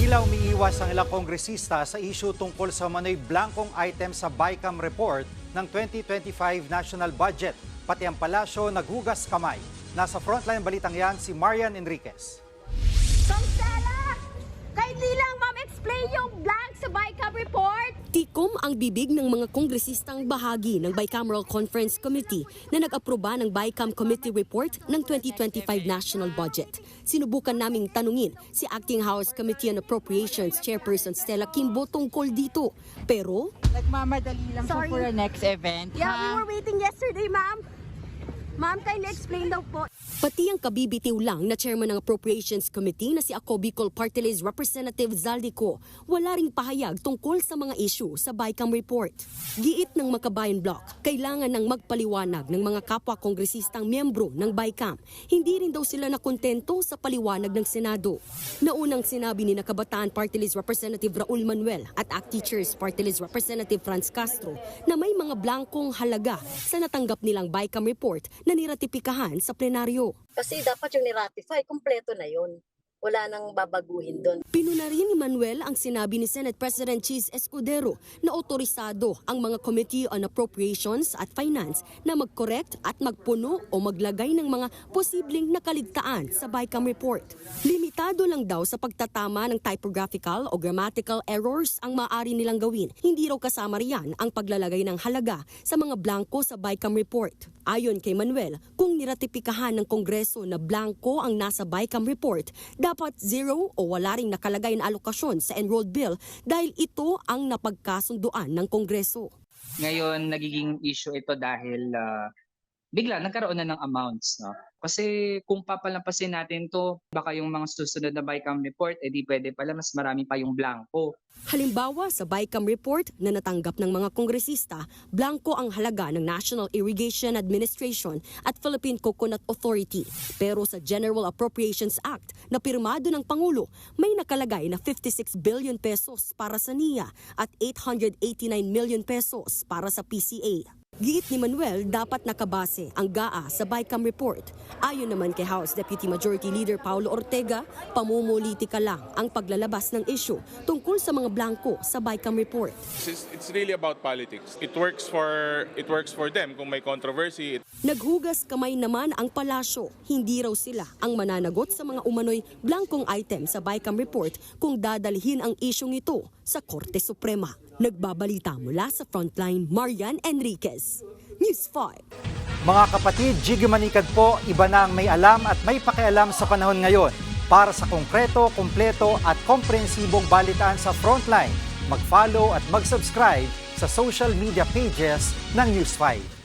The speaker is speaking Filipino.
Tila umiiwas ang ilang kongresista sa issue tungkol sa manoy blankong item sa BICAM report ng 2025 national budget. Pati ang palasyo naghugas kamay. Nasa frontline balitang yan si Marian Enriquez. Stella! Kindly lang, ma'am, explain yung blank sa BICAM report. Tikom ang bibig ng mga kongresistang bahagi ng Bicameral Conference Committee na nag-aproba ng BICAM Committee Report ng 2025 National Budget. Sinubukan naming tanungin si Acting House Committee on Appropriations Chairperson Stella Kimbo tungkol dito. Pero Nagmamadali lang po Sorry. for the next event. Yeah, we ha? were waiting yesterday, ma'am. Ma'am, kindly explain daw po. pati ang kabibitiw lang na chairman ng Appropriations Committee na si Ako Bicol Party List Representative Zaldico, wala ring pahayag tungkol sa mga issue sa BICAM report. Giit ng Makabayan Bloc, kailangan ng magpaliwanag ng mga kapwa kongresistang miyembro ng BICAM. Hindi rin daw sila nakontento sa paliwanag ng Senado. Naunang sinabi ni Kabataan Party List Representative Raul Manuel at ACT Teachers Party List Representative Franz Castro na may mga blankong halaga sa natanggap nilang BICAM report na niratipikahan sa plenaryo. Kasi dapat yung ni-ratify, kumpleto na yun. Wala nang babaguhin doon. Pinuna rin ni Manuel ang sinabi ni Senate President Cheese Escudero na otorisado ang mga Committee on Appropriations at Finance na mag-correct at magpuno o maglagay ng mga posibleng nakaligtaan sa BICAM report. Limitado lang daw sa pagtatama ng typographical o grammatical errors ang maaari nilang gawin. Hindi raw kasama riyan ang paglalagay ng halaga sa mga blanko sa BICAM report. Ayon kay Manuel, kung niratipikahan ng Kongreso na blanko ang nasa BICAM report, dapat zero o wala ring nakalagay na alokasyon sa enrolled bill dahil ito ang napagkasunduan ng Kongreso. Ngayon, nagiging issue ito dahil bigla nagkaroon na ng amounts. No? Kasi kung papalampasin natin to, baka yung mga susunod na BICAM report, di pwede pala mas marami pa yung blanco. Halimbawa sa BICAM report na natanggap ng mga kongresista, blanko ang halaga ng National Irrigation Administration at Philippine Coconut Authority. Pero sa General Appropriations Act na pirmado ng Pangulo, may nakalagay na 56 billion pesos para sa NIA at 889 million pesos para sa PCA. Giit ni Manuel, dapat nakabase ang GAA sa BICAM report. Ayon naman kay House Deputy Majority Leader Paulo Ortega, pamumulitika lang ang paglalabas ng issue tungkol sa mga blanko sa BICAM report. It's really about politics. It works for them kung may controversy. Naghugas kamay naman ang palasyo. Hindi raw sila ang mananagot sa mga umano'y blankong item sa BICAM report kung dadalhin ang isyong ito sa Korte Suprema. Nagbabalita mula sa Frontline, Marian Enriquez, News 5. Mga kapatid, Jiggy Manikad po, iba na ang may alam at may pakialam sa panahon ngayon. Para sa konkreto, kumpleto at komprehensibong balitaan sa Frontline, mag-follow at mag-subscribe sa social media pages ng News 5.